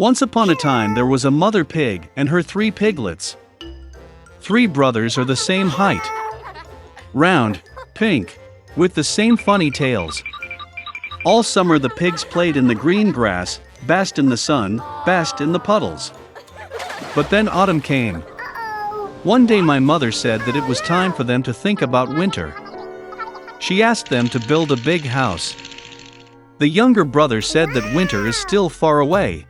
Once upon a time there was a mother pig and her 3 piglets. 3 brothers are the same height. Round, pink, with the same funny tails. All summer the pigs played in the green grass, basked in the sun, basked in the puddles. But then autumn came. One day my mother said that it was time for them to think about winter. She asked them to build a big house. The younger brother said that winter is still far away.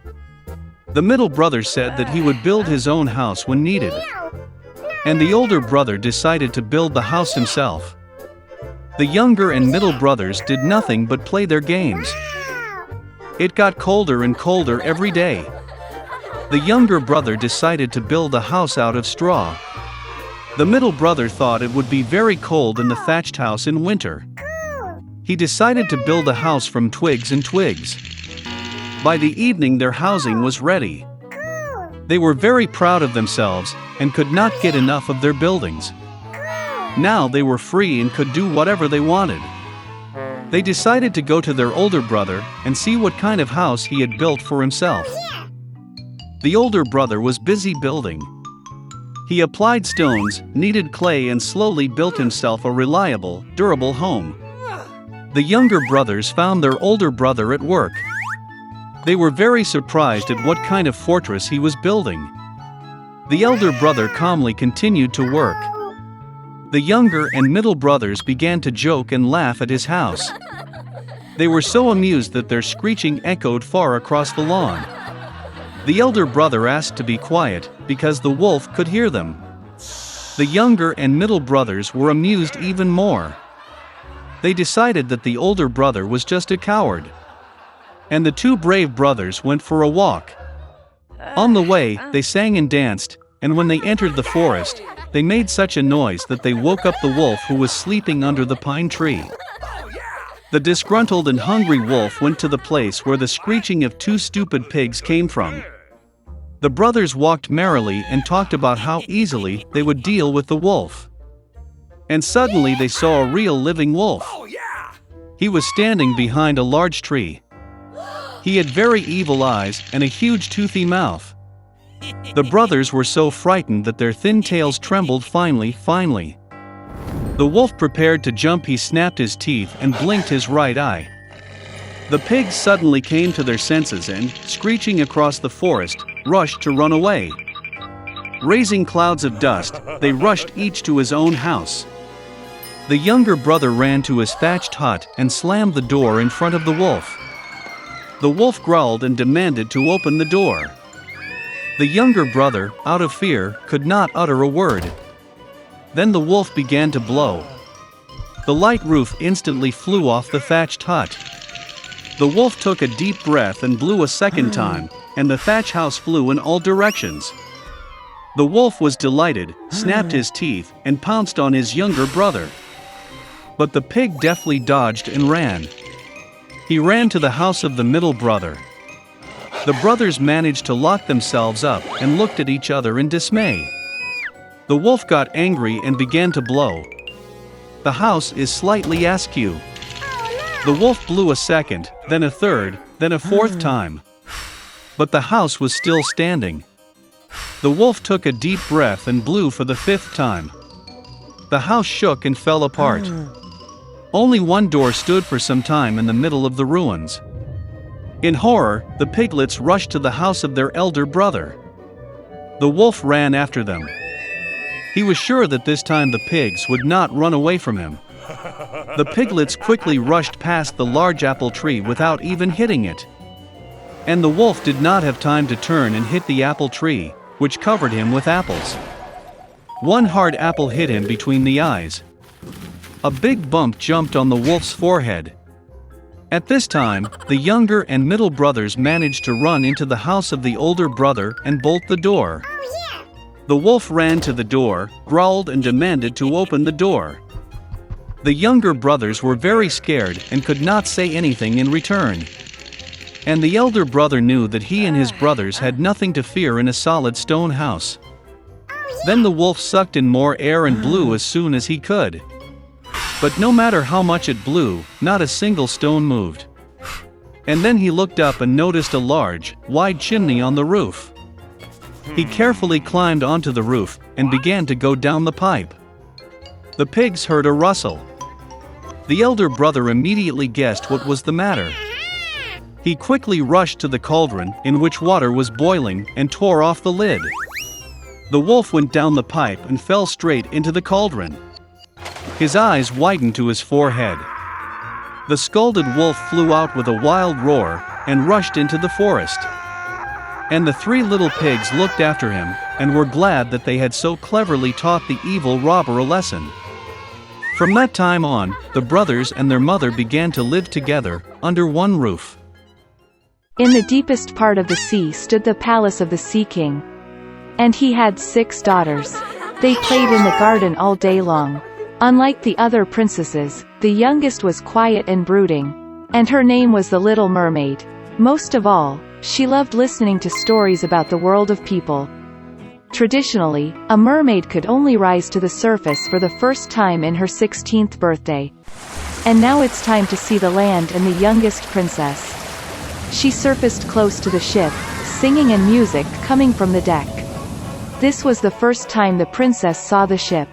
The middle brother said that he would build his own house when needed. And the older brother decided to build the house himself. The younger and middle brothers did nothing but play their games. It got colder and colder every day. The younger brother decided to build a house out of straw. The middle brother thought it would be very cold in the thatched house in winter. He decided to build a house from twigs and twigs. By the evening their housing was ready. They were very proud of themselves and could not get enough of their buildings. Now they were free and could do whatever they wanted. They decided to go to their older brother and see what kind of house he had built for himself. The older brother was busy building. He applied stones, kneaded clay and slowly built himself a reliable, durable home. The younger brothers found their older brother at work. They were very surprised at what kind of fortress he was building. The elder brother calmly continued to work. The younger and middle brothers began to joke and laugh at his house. They were so amused that their screeching echoed far across the lawn. The elder brother asked to be quiet because the wolf could hear them. The younger and middle brothers were amused even more. They decided that the older brother was just a coward. And the 2 brave brothers went for a walk. On the way, they sang and danced, and when they entered the forest, they made such a noise that they woke up the wolf who was sleeping under the pine tree. The disgruntled and hungry wolf went to the place where the screeching of 2 stupid pigs came from. The brothers walked merrily and talked about how easily they would deal with the wolf. And suddenly they saw a real living wolf. He was standing behind a large tree. He had very evil eyes and a huge toothy mouth. The brothers were so frightened that their thin tails trembled finely. The wolf prepared to jump. He snapped his teeth and blinked his right eye. The pigs suddenly came to their senses and, screeching across the forest, rushed to run away. Raising clouds of dust, they rushed each to his own house. The younger brother ran to his thatched hut and slammed the door in front of the wolf. The wolf growled and demanded to open the door. The younger brother, out of fear, could not utter a word. Then the wolf began to blow. The light roof instantly flew off the thatched hut. The wolf took a deep breath and blew a second time, and the thatch house flew in all directions. The wolf was delighted, snapped his teeth, and pounced on his younger brother. But the pig deftly dodged and ran. He ran to the house of the middle brother. The brothers managed to lock themselves up and looked at each other in dismay. The wolf got angry and began to blow. The house is slightly askew. The wolf blew a second, then a third, then a fourth time. But the house was still standing. The wolf took a deep breath and blew for the 5th time. The house shook and fell apart. Only one door stood for some time in the middle of the ruins. In horror, the piglets rushed to the house of their elder brother. The wolf ran after them. He was sure that this time the pigs would not run away from him. The piglets quickly rushed past the large apple tree without even hitting it. And the wolf did not have time to turn and hit the apple tree, which covered him with apples. One hard apple hit him between the eyes. A big bump jumped on the wolf's forehead. At this time, the younger and middle brothers managed to run into the house of the older brother and bolt the door. The wolf ran to the door, growled and demanded to open the door. The younger brothers were very scared and could not say anything in return. And the elder brother knew that he and his brothers had nothing to fear in a solid stone house. Then the wolf sucked in more air and blew as soon as he could. But no matter how much it blew, not a single stone moved. And then he looked up and noticed a large, wide chimney on the roof. He carefully climbed onto the roof and began to go down the pipe. The pigs heard a rustle. The elder brother immediately guessed what was the matter. He quickly rushed to the cauldron in which water was boiling and tore off the lid. The wolf went down the pipe and fell straight into the cauldron. His eyes widened to his forehead. The scalded wolf flew out with a wild roar and rushed into the forest. And the three little pigs looked after him and were glad that they had so cleverly taught the evil robber a lesson. From that time on, the brothers and their mother began to live together under one roof. In the deepest part of the sea stood the palace of the Sea King. And he had 6 daughters. They played in the garden all day long. Unlike the other princesses, the youngest was quiet and brooding. And her name was the Little Mermaid. Most of all, she loved listening to stories about the world of people. Traditionally, a mermaid could only rise to the surface for the first time in her 16th birthday. And now it's time to see the land and the youngest princess. She surfaced close to the ship, singing and music coming from the deck. This was the first time the princess saw the ship.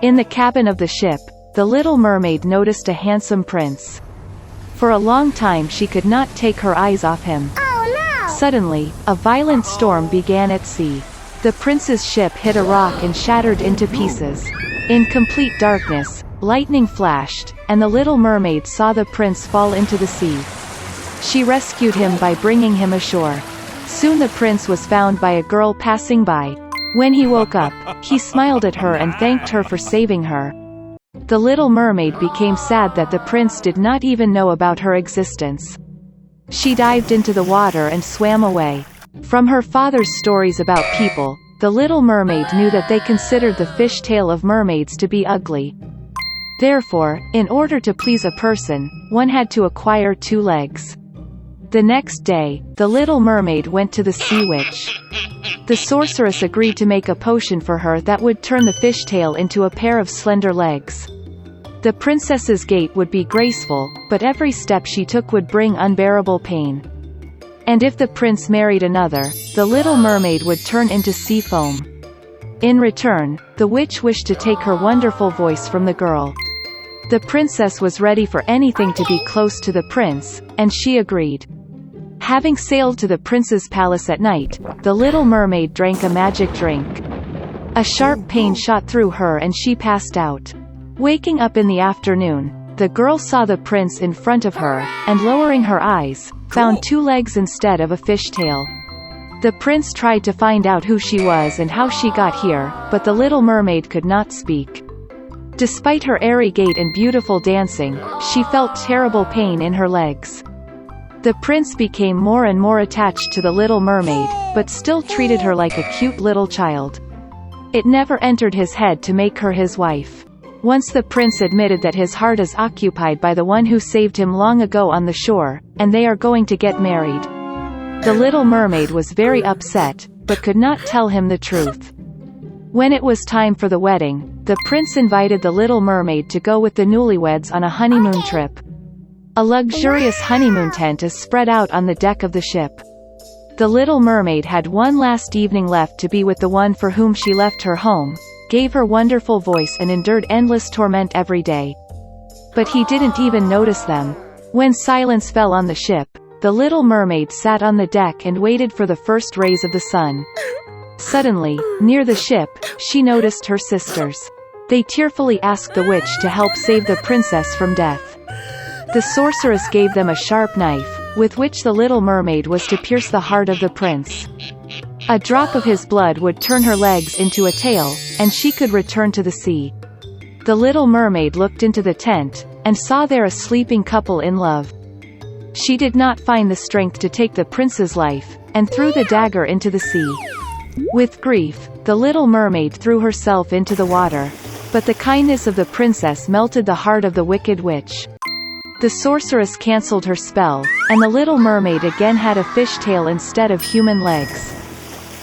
In the cabin of the ship, the Little Mermaid noticed a handsome prince. For a long time she could not take her eyes off him. Oh no! Suddenly, a violent storm began at sea. The prince's ship hit a rock and shattered into pieces. In complete darkness, lightning flashed, and the Little Mermaid saw the prince fall into the sea. She rescued him by bringing him ashore. Soon the prince was found by a girl passing by. When he woke up, he smiled at her and thanked her for saving her. The Little Mermaid became sad that the prince did not even know about her existence. She dived into the water and swam away. From her father's stories about people, the Little Mermaid knew that they considered the fishtail of mermaids to be ugly. Therefore, in order to please a person, one had to acquire 2 legs. The next day, the Little Mermaid went to the Sea Witch. The sorceress agreed to make a potion for her that would turn the fishtail into a pair of slender legs. The princess's gait would be graceful, but every step she took would bring unbearable pain. And if the prince married another, the Little Mermaid would turn into sea foam. In return, the witch wished to take her wonderful voice from the girl. The princess was ready for anything to be close to the prince, and she agreed. Having sailed to the prince's palace at night, the Little Mermaid drank a magic drink. A sharp pain shot through her and she passed out. Waking up in the afternoon, the girl saw the prince in front of her, and lowering her eyes, found 2 legs instead of a fishtail. The prince tried to find out who she was and how she got here, but the Little Mermaid could not speak. Despite her airy gait and beautiful dancing, she felt terrible pain in her legs. The prince became more and more attached to the Little Mermaid, but still treated her like a cute little child. It never entered his head to make her his wife. Once the prince admitted that his heart is occupied by the one who saved him long ago on the shore, and they are going to get married. The Little Mermaid was very upset, but could not tell him the truth. When it was time for the wedding, the prince invited the Little Mermaid to go with the newlyweds on a honeymoon trip. A luxurious honeymoon tent is spread out on the deck of the ship. The Little Mermaid had one last evening left to be with the one for whom she left her home, gave her wonderful voice and endured endless torment every day. But he didn't even notice them. When silence fell on the ship, the Little Mermaid sat on the deck and waited for the first rays of the sun. Suddenly, near the ship, she noticed her sisters. They tearfully asked the witch to help save the princess from death. The sorceress gave them a sharp knife, with which the Little Mermaid was to pierce the heart of the prince. A drop of his blood would turn her legs into a tail, and she could return to the sea. The Little Mermaid looked into the tent, and saw there a sleeping couple in love. She did not find the strength to take the prince's life, and threw the dagger into the sea. With grief, the Little Mermaid threw herself into the water. But the kindness of the princess melted the heart of the wicked witch. The sorceress cancelled her spell, and the Little Mermaid again had a fishtail instead of human legs.